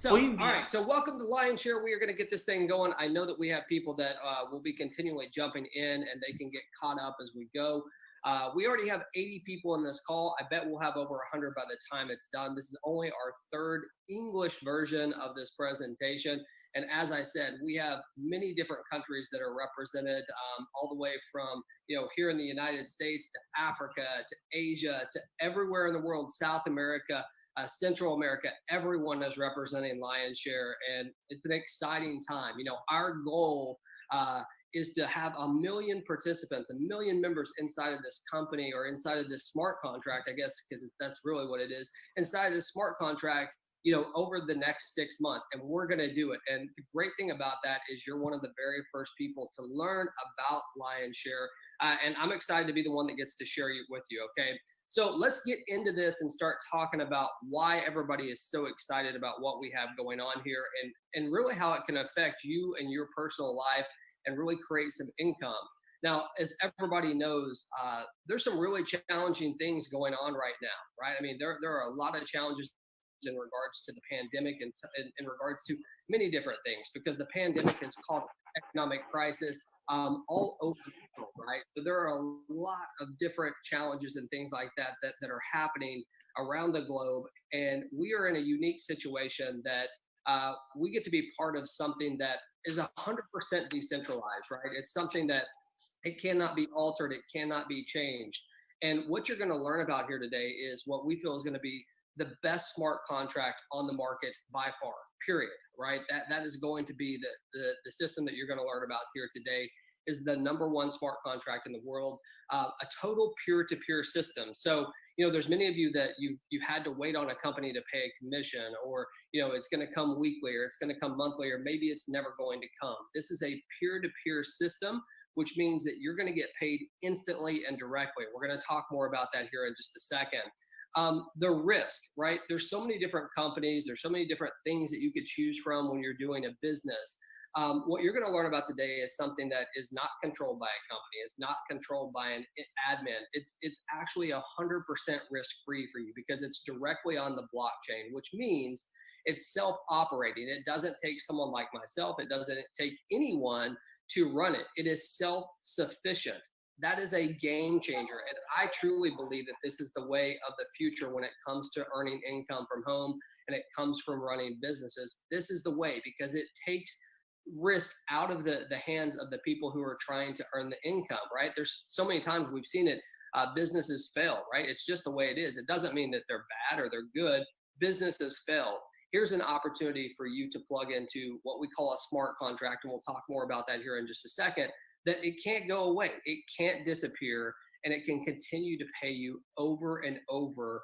So, all right. So welcome to Lion's Share. We are going to get this thing going. I know that we have people that will be continually jumping in and they can get caught up as we go. We already have 80 people in this call. I bet we'll have over 100 by the time it's done. This is only our third English version of this presentation. And as I said, we have many different countries that are represented, all the way from, here in the United States to Africa, to Asia, to everywhere in the world, South America, Central America. Everyone is representing Lion's Share, and it's an exciting time. Our goal is to have 1 million participants, 1 million members inside of this company, or inside of this smart contract, I guess, because that's really what it is, inside of this smart contract, over the next 6 months, and we're going to do it. And the great thing about that is you're one of the very first people to learn about Lion's Share, and I'm excited to be the one that gets to share it with you, okay? So let's get into this and start talking about why everybody is so excited about what we have going on here, and really how it can affect you and your personal life and really create some income. Now, as everybody knows, there's some really challenging things going on right now, right? I mean, there are a lot of challenges in regards to the pandemic and in regards to many different things, because the pandemic has caused economic crisis all over the world, right? So there are a lot of different challenges and things like that are happening around the globe, and we are in a unique situation that we get to be part of something that is 100% decentralized, right? It's something that it cannot be altered, it cannot be changed. And what you're going to learn about here today is what we feel is going to be the best smart contract on the market by far, period, right? That is going to be the system that you're going to learn about here today is the #1 smart contract in the world, a total peer-to-peer system. So, there's many of you that you've had to wait on a company to pay a commission, or, it's going to come weekly, or it's going to come monthly, or maybe it's never going to come. This is a peer-to-peer system, which means that you're going to get paid instantly and directly. We're going to talk more about that here in just a second. The risk, right? There's so many different companies. There's so many different things that you could choose from when you're doing a business. What you're going to learn about today is something that is not controlled by a company. It's not controlled by an admin. It's actually 100% risk-free for you, because it's directly on the blockchain, which means it's self-operating. It doesn't take someone like myself. It doesn't take anyone to run it. It is self-sufficient. That is a game changer. And I truly believe that this is the way of the future when it comes to earning income from home and it comes from running businesses. This is the way, because it takes risk out of the hands of the people who are trying to earn the income, right? There's so many times we've seen it, businesses fail, right? It's just the way it is. It doesn't mean that they're bad or they're good. Businesses fail. Here's an opportunity for you to plug into what we call a smart contract, and we'll talk more about that here in just a second, that it can't go away, it can't disappear, and it can continue to pay you over and over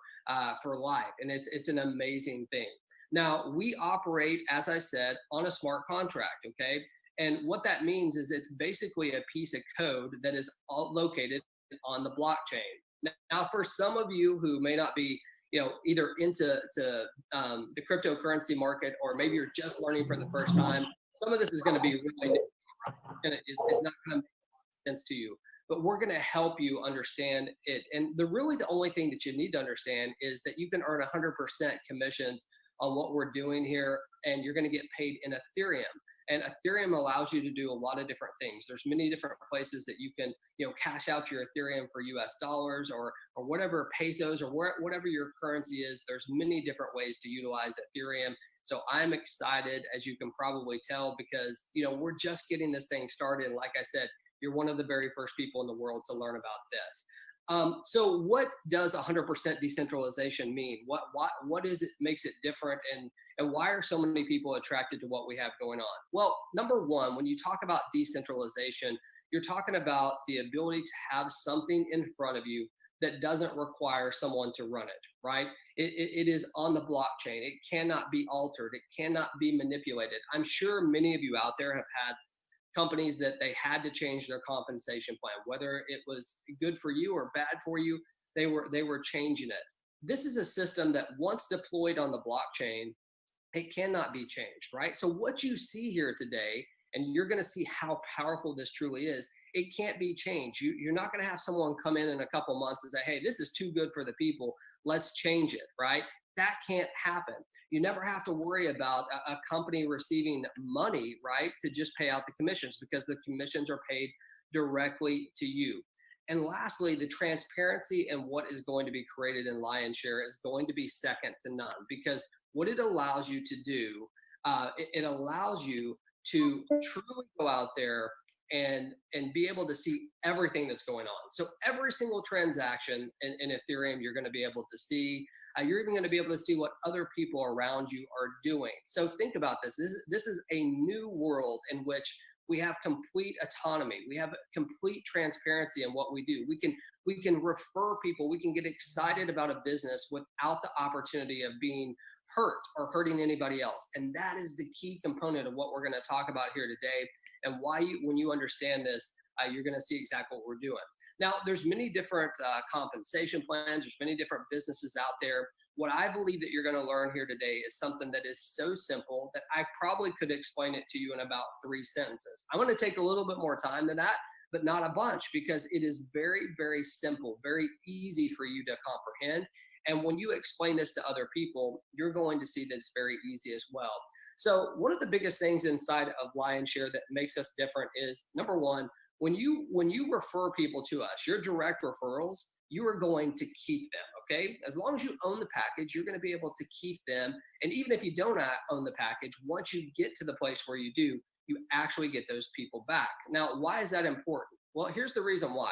for life. And it's an amazing thing. Now, we operate, as I said, on a smart contract, okay? And what that means is it's basically a piece of code that is located on the blockchain. Now, for some of you who may not be, either into the cryptocurrency market, or maybe you're just learning for the first time, some of this is going to be really new. It's not going to make sense to you, but we're going to help you understand it. And the only thing that you need to understand is that you can earn 100% commissions on what we're doing here, and you're going to get paid in Ethereum. And Ethereum allows you to do a lot of different things. There's many different places that you can, cash out your Ethereum for US dollars or whatever, pesos, or whatever your currency is. There's many different ways to utilize Ethereum. So I'm excited, as you can probably tell, because, we're just getting this thing started. Like I said, you're one of the very first people in the world to learn about this. So what does 100% decentralization mean? What is it makes it different, and why are so many people attracted to what we have going on? Well, number one, when you talk about decentralization, you're talking about the ability to have something in front of you that doesn't require someone to run it, right? It is on the blockchain. It cannot be altered. It cannot be manipulated. I'm sure many of you out there have had companies that they had to change their compensation plan, whether it was good for you or bad for you, they were changing it. This is a system that once deployed on the blockchain, it cannot be changed, right? So what you see here today, and you're going to see how powerful this truly is, it can't be changed. You're not going to have someone come in a couple months and say, hey, this is too good for the people, let's change it, right? that can't happen. You never have to worry about a company receiving money, right, to just pay out the commissions, because the commissions are paid directly to you. And lastly, the transparency and what is going to be created in Lionshare is going to be second to none, because what it allows you to do, it allows you to truly go out there and be able to see everything that's going on. So every single transaction in Ethereum, you're going to be able to see. You're even going to be able to see what other people around you are doing. So think about this. This is a new world in which we have complete autonomy. We have complete transparency in what we do. We can refer people. We can get excited about a business without the opportunity of being hurt or hurting anybody else. And that is the key component of what we're going to talk about here today, and why when you understand this, you're going to see exactly what we're doing. Now, there's many different compensation plans. There's many different businesses out there. What I believe that you're going to learn here today is something that is so simple that I probably could explain it to you in about 3 sentences. I'm going to take a little bit more time than that, but not a bunch, because it is very, very simple, very easy for you to comprehend. And when you explain this to other people, you're going to see that it's very easy as well. So one of the biggest things inside of Lionshare that makes us different is, number one, when you refer people to us, your direct referrals, you are going to keep them, okay? As long as you own the package, you're going to be able to keep them. And even if you don't own the package, once you get to the place where you do, you actually get those people back. Now, why is that important? Well, here's the reason why.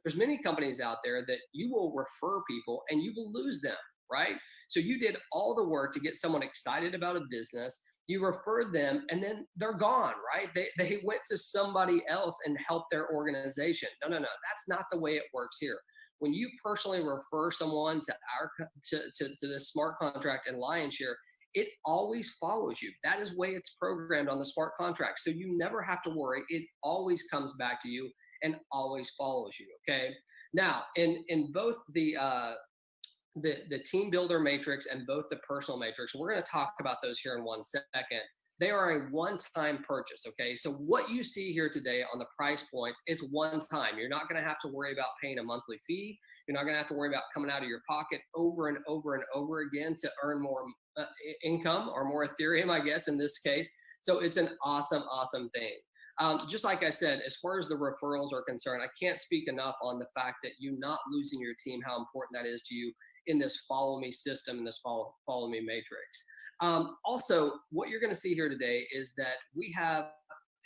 There's many companies out there that you will refer people and you will lose them, right? So you did all the work to get someone excited about a business, you referred them, and then they're gone, right? They went to somebody else and helped their organization. No, that's not the way it works here. When you personally refer someone to this smart contract and Lionshare, it always follows you. That is the way it's programmed on the smart contract. So you never have to worry. It always comes back to you and always follows you, okay? Now, in both the team builder matrix and both the personal matrix, we're going to talk about those here in 1 second. They are a one-time purchase, okay? So what you see here today on the price points, it's one time. You're not going to have to worry about paying a monthly fee. You're not going to have to worry about coming out of your pocket over and over and over again to earn more income, or more Ethereum, I guess, in this case. So it's an awesome, awesome thing. Just like I said, as far as the referrals are concerned, I can't speak enough on the fact that you not losing your team, how important that is to you in this follow me system, in this follow me matrix. Also, what you're going to see here today is that we have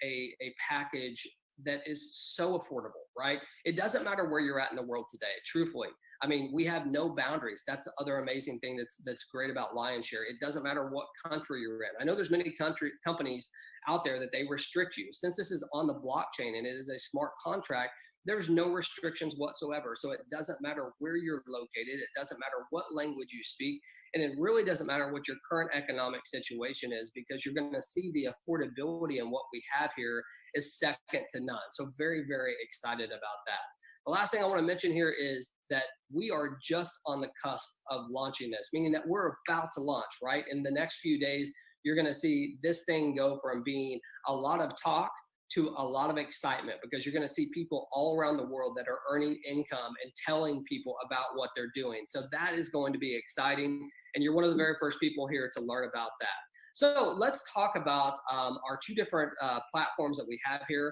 a package that is so affordable, right? It doesn't matter where you're at in the world today, truthfully. I mean, we have no boundaries. That's the other amazing thing that's great about Lionshare. It doesn't matter what country you're in. I know there's many companies out there that they restrict you. Since this is on the blockchain and it is a smart contract, there's no restrictions whatsoever. So it doesn't matter where you're located. It doesn't matter what language you speak. And it really doesn't matter what your current economic situation is, because you're going to see the affordability in what we have here is second to none. So very, very excited about that. The last thing I want to mention here is that we are just on the cusp of launching this, meaning that we're about to launch, right? In the next few days, you're going to see this thing go from being a lot of talk to a lot of excitement, because you're going to see people all around the world that are earning income and telling people about what they're doing. So that is going to be exciting, and you're one of the very first people here to learn about that. So let's talk about our 2 different platforms that we have here.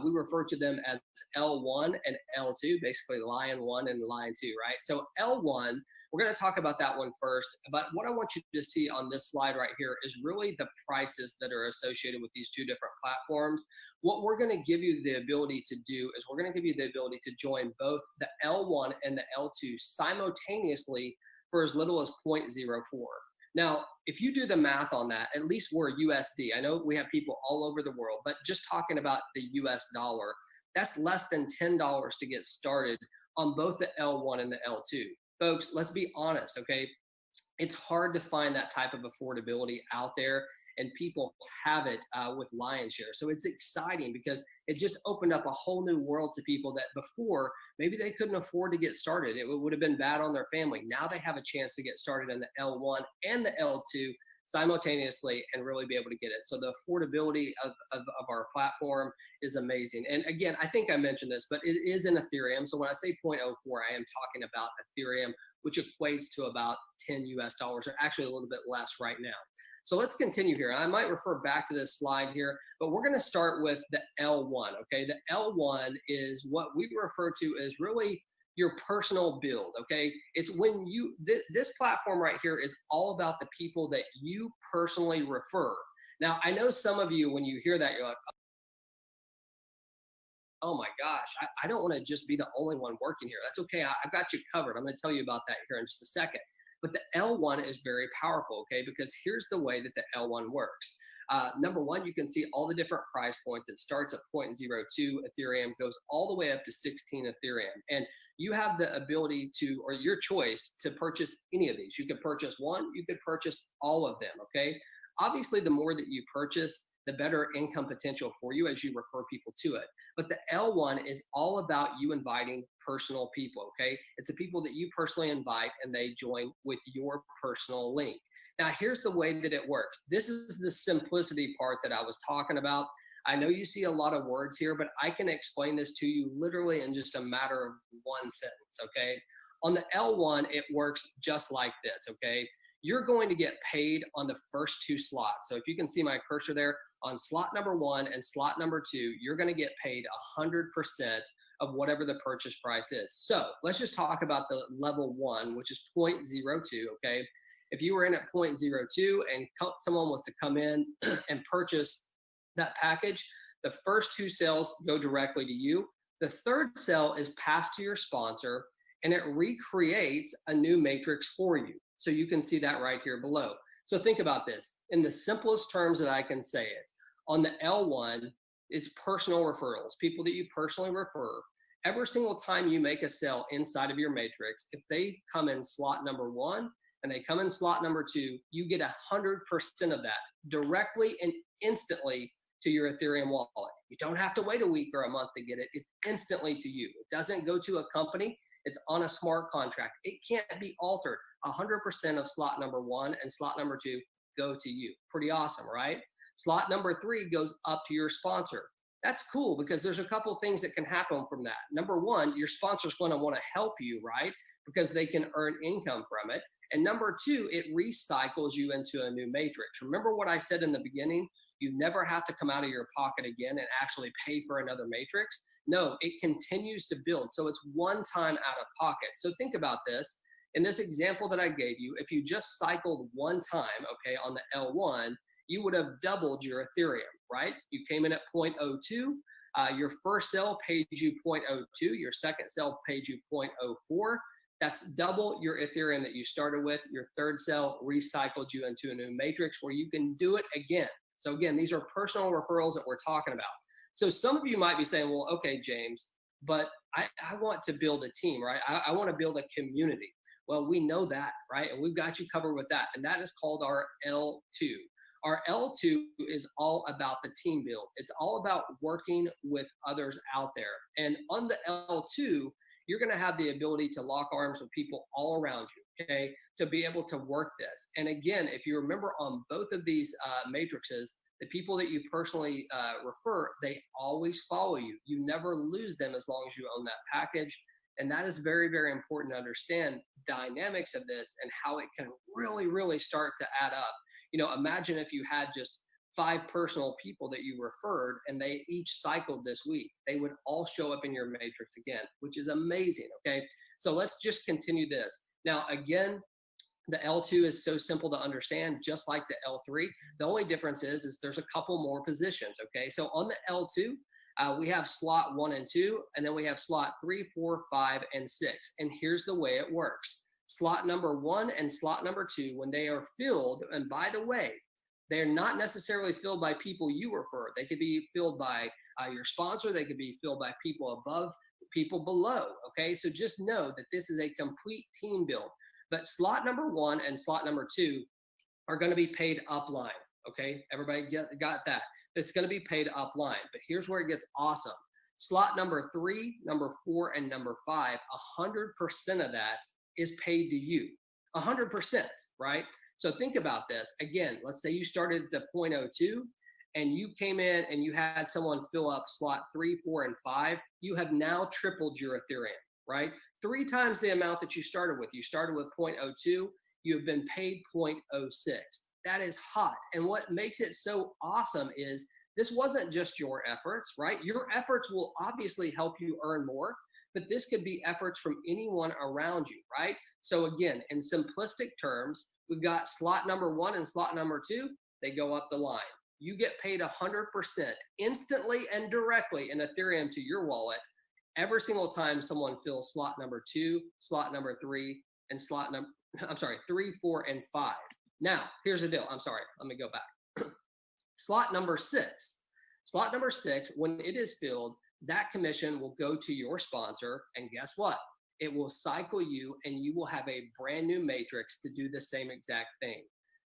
We refer to them as L1 and L2, basically Lion 1 and Lion 2, right? So L1, we're going to talk about that one first, but what I want you to see on this slide right here is really the prices that are associated with these 2 different platforms. What we're going to give you the ability to do is we're going to give you the ability to join both the L1 and the L2 simultaneously for as little as 0.04. Now, if you do the math on that, at least we're USD. I know we have people all over the world, but just talking about the US dollar, that's less than $10 to get started on both the L1 and the L2. Folks, let's be honest, okay? It's hard to find that type of affordability out there, and people have it with Lionshare. So it's exciting because it just opened up a whole new world to people that before maybe they couldn't afford to get started. It would have been bad on their family. Now they have a chance to get started in the L1 and the L2 simultaneously and really be able to get it. So the affordability of our platform is amazing. And again, I think I mentioned this, but it is in Ethereum. So when I say 0.04, I am talking about Ethereum, which equates to about 10 US dollars, or actually a little bit less right now. So let's continue here. I might refer back to this slide here, but we're going to start with the L1. Okay, the L1 is what we refer to as really your personal build. Okay, it's when you this platform right here is all about the people that you personally refer. Now, I know some of you, when you hear that, you're like, oh my gosh, I don't want to just be the only one working here. That's okay. I've got you covered. I'm going to tell you about that here in just a second. But the L1 is very powerful, okay? Because here's the way that the L1 works. Number one, you can see all the different price points. It starts at 0.02 Ethereum, goes all the way up to 16 Ethereum. And you have the ability to, or your choice, to purchase any of these. You could purchase one, you could purchase all of them, okay? Obviously, the more that you purchase, the better income potential for you as you refer people to it. But the L1 is all about you inviting personal people, okay? It's the people that you personally invite and they join with your personal link. Now, here's the way that it works. This is the simplicity part that I was talking about. I know you see a lot of words here, but I can explain this to you literally in just a matter of one sentence, okay? On the L1, it works just like this, okay? You're going to get paid on the first two slots. So if you can see my cursor there, on slot number 1 and slot number 2, you're going to get paid 100% of whatever the purchase price is. So let's just talk about the level 1, which is 0.02, okay? If you were in at 0.02 and someone was to come in and purchase that package, the first 2 sales go directly to you. The third sale is passed to your sponsor, and it recreates a new matrix for you. So you can see that right here below. So think about this in the simplest terms that I can say it. On the L1, it's personal referrals, people that you personally refer. Every single time you make a sale inside of your matrix, if they come in slot number 1 and they come in slot number 2, you get 100% of that directly and instantly to your Ethereum wallet. You don't have to wait a week or a month to get it. It's instantly to you. It doesn't go to a company. It's on a smart contract. It can't be altered. 100% of slot number 1 and slot number 2 go to you. Pretty awesome, right? Slot number 3 goes up to your sponsor. That's cool because there's a couple things that can happen from that. Number 1, your sponsor's going to want to help you, right? Because they can earn income from it. And number 2, it recycles you into a new matrix. Remember what I said in the beginning? You never have to come out of your pocket again and actually pay for another matrix. No, it continues to build. So it's one time out of pocket. So think about this. In this example that I gave you, if you just cycled one time, okay, on the L1, you would have doubled your Ethereum, right? You came in at 0.02. Your first sale paid you 0.02. Your second sale paid you 0.04. That's double your Ethereum that you started with. Your third sale recycled you into a new matrix where you can do it again. So again, these are personal referrals that we're talking about. So some of you might be saying, well, okay, James, but I want to build a team, right? I want to build a community. Well, we know that, right? And we've got you covered with that. And that is called our L2. Our L2 is all about the team build. It's all about working with others out there. And on the L2, you're going to have the ability to lock arms with people all around you, okay, to be able to work this. And again, if you remember on both of these matrices, the people that you personally refer, they always follow you. You never lose them as long as you own that package. And that is very, very important to understand dynamics of this and how it can really, really start to add up. You know, imagine if you had just 5 personal people that you referred and they each cycled this week. They would all show up in your matrix again, which is amazing, okay? So let's just continue this. Now, again, the L2 is so simple to understand, just like the L3. The only difference is there's a couple more positions, okay? So on the L2, we have slot 1 and 2, and then we have slot 3, 4, 5, and 6. And here's the way it works. Slot number 1 and slot number 2, when they are filled, and by the way, they're not necessarily filled by people you refer. They could be filled by your sponsor. They could be filled by people above, people below, okay? So just know that this is a complete team build. But slot number 1 and slot number 2 are going to be paid upline, okay? Everybody got that? It's going to be paid upline. But here's where it gets awesome. Slot number 3, number 4, and number 5, 100% of that is paid to you. 100%, right? So think about this. Again, let's say you started at the 0.02 and you came in and you had someone fill up slot 3, 4, and 5. You have now tripled your Ethereum, right? 3 times the amount that you started with. You started with 0.02. You have been paid 0.06. That is hot. And what makes it so awesome is this wasn't just your efforts, right? Your efforts will obviously help you earn more, but this could be efforts from anyone around you, right? So again, in simplistic terms, we've got slot number 1 and slot number 2, they go up the line. You get paid 100% instantly and directly in Ethereum to your wallet every single time someone fills slot number 2, slot number 3, and 3, 4, and 5. Now, here's the deal. I'm sorry, let me go back. Slot number 6. Slot number 6, when it is filled, that commission will go to your sponsor, and guess what? It will cycle you, and you will have a brand new matrix to do the same exact thing.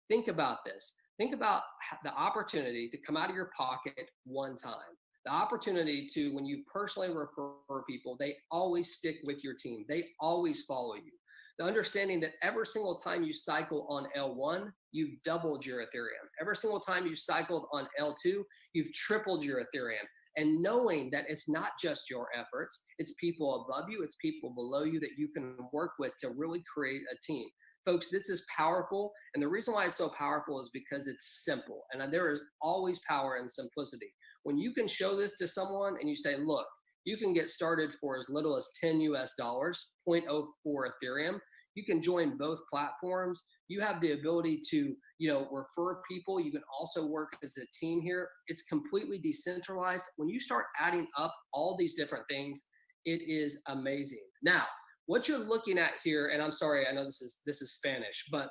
Think about this. Think about the opportunity to come out of your pocket one time. The opportunity to, when you personally refer people, they always stick with your team. They always follow you. The understanding that every single time you cycle on L1, you've doubled your Ethereum. Every single time you cycled on L2, you've tripled your Ethereum. And knowing that it's not just your efforts, it's people above you, it's people below you that you can work with to really create a team. Folks, this is powerful. And the reason why it's so powerful is because it's simple. And there is always power in simplicity. When you can show this to someone and you say, look, you can get started for as little as $10 US, 0.04 Ethereum. You can join both platforms. You have the ability to, refer people. You can also work as a team here. It's completely decentralized. When you start adding up all these different things, it is amazing. Now, what you're looking at here, and I'm sorry, I know this is Spanish, but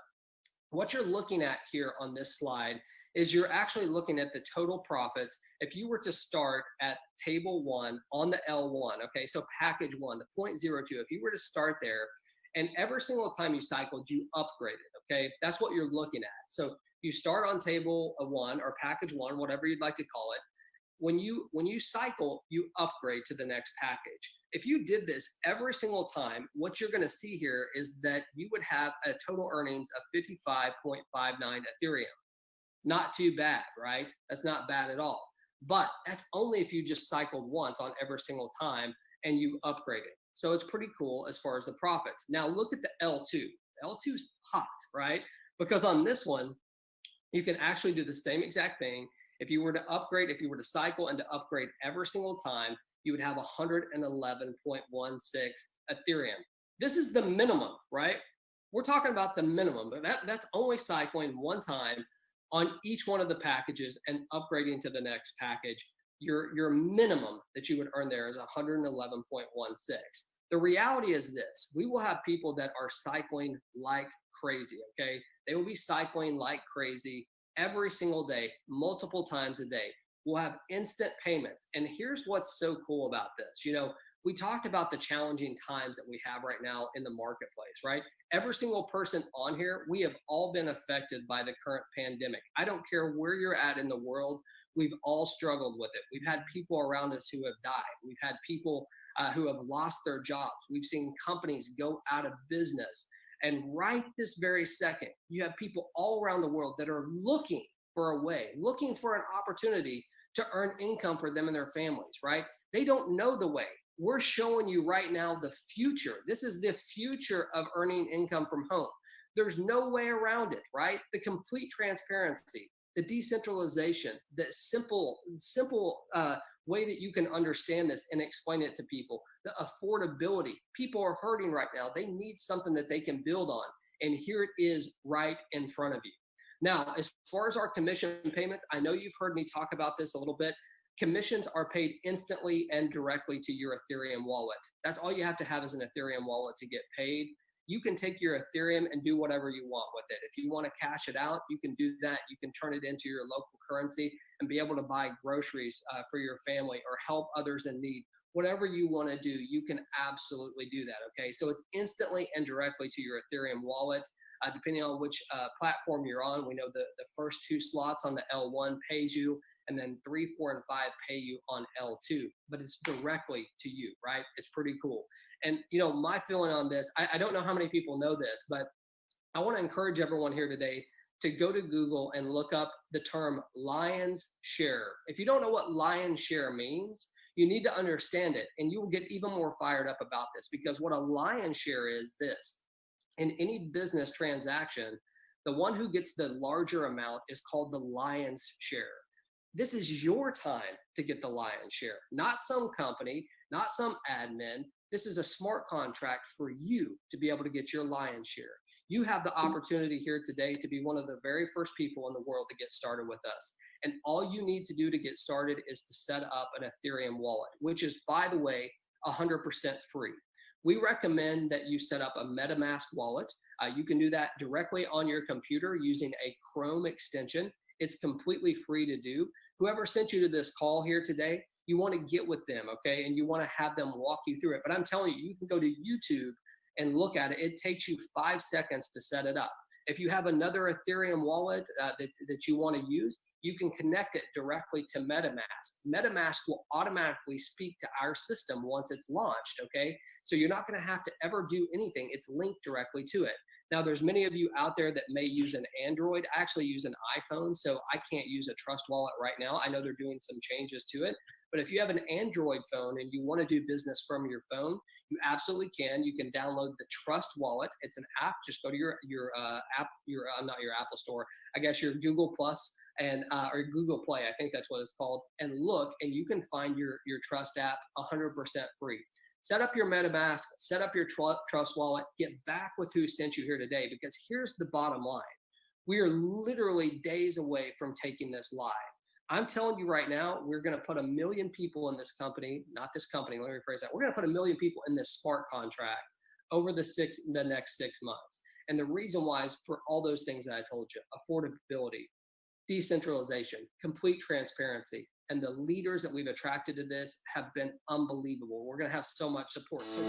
what you're looking at here on this slide is you're actually looking at the total profits. If you were to start at table 1 on the L1, okay, so package 1, the 0.02, if you were to start there, and every single time you cycled, you upgraded, okay? That's what you're looking at. So you start on table 1 or package 1, whatever you'd like to call it. When you cycle, you upgrade to the next package. If you did this every single time, what you're gonna see here is that you would have a total earnings of 55.59 Ethereum. Not too bad, right? That's not bad at all. But that's only if you just cycled once on every single time and you upgraded. So it's pretty cool as far as the profits. Now look at the L2. L2's hot, right? Because on this one, you can actually do the same exact thing. If you were to upgrade, if you were to cycle and to upgrade every single time, you would have 111.16 Ethereum. This is the minimum, right? We're talking about the minimum, but that's only cycling one time on each one of the packages and upgrading to the next package. Your minimum that you would earn there is 111.16. The reality is this: we will have people that are cycling like crazy, okay? They will be cycling like crazy every single day, multiple times a day. We'll have instant payments. And here's what's so cool about this. We talked about the challenging times that we have right now in the marketplace, right? Every single person on here, we have all been affected by the current pandemic. I don't care where you're at in the world, we've all struggled with it. We've had people around us who have died. We've had people who have lost their jobs. We've seen companies go out of business. And right this very second, you have people all around the world that are looking for a way, looking for an opportunity to earn income for them and their families, right? They don't know the way. We're showing you right now the future. This is the future of earning income from home. There's no way around it, right? The complete transparency, the decentralization, the simple way that you can understand this and explain it to people, the affordability. People are hurting right now. They need something that they can build on. And here it is right in front of you. Now, as far as our commission payments, I know you've heard me talk about this a little bit. Commissions are paid instantly and directly to your Ethereum wallet. That's all you have to have is an Ethereum wallet to get paid. You can take your Ethereum and do whatever you want with it. If you want to cash it out, you can do that. You can turn it into your local currency and be able to buy groceries for your family or help others in need. Whatever you want to do, you can absolutely do that, okay? So it's instantly and directly to your Ethereum wallet. Depending on which platform you're on, we know the first 2 slots on the L1 pays you, and then 3, 4, and 5 pay you on L2, but it's directly to you, right? It's pretty cool. And my feeling on this, I don't know how many people know this, but I want to encourage everyone here today to go to Google and look up the term lion's share. If you don't know what lion's share means, you need to understand it, and you will get even more fired up about this, because what a lion's share is this. In any business transaction, the one who gets the larger amount is called the lion's share. This is your time to get the lion's share, not some company, not some admin. This is a smart contract for you to be able to get your lion's share. You have the opportunity here today to be one of the very first people in the world to get started with us. And all you need to do to get started is to set up an Ethereum wallet, which is, by the way, 100% free. We recommend that you set up a MetaMask wallet. You can do that directly on your computer using a Chrome extension. It's completely free to do. Whoever sent you to this call here today, you want to get with them, okay? And you want to have them walk you through it. But I'm telling you, you can go to YouTube and look at it. It takes you 5 seconds to set it up. If you have another Ethereum wallet that you want to use, you can connect it directly to MetaMask. MetaMask will automatically speak to our system once it's launched, okay? So you're not going to have to ever do anything. It's linked directly to it. Now, there's many of you out there that may use an Android. I actually use an iPhone, so I can't use a Trust Wallet right now. I know they're doing some changes to it. But if you have an Android phone and you want to do business from your phone, you absolutely can. You can download the Trust Wallet. It's an app. Just go to your not your Apple Store, I guess your Google Plus and or Google Play, I think that's what it's called, and look, and you can find your Trust app 100% free. Set up your MetaMask, set up your Trust Wallet, get back with who sent you here today, because here's the bottom line. We are literally days away from taking this live. I'm telling you right now, we're going to put 1 million people in this company, not this company, let me rephrase that. We're going to put 1 million people in this smart contract over the next 6 months. And the reason why is for all those things that I told you: affordability, decentralization, complete transparency. And the leaders that we've attracted to this have been unbelievable. We're going to have so much support. So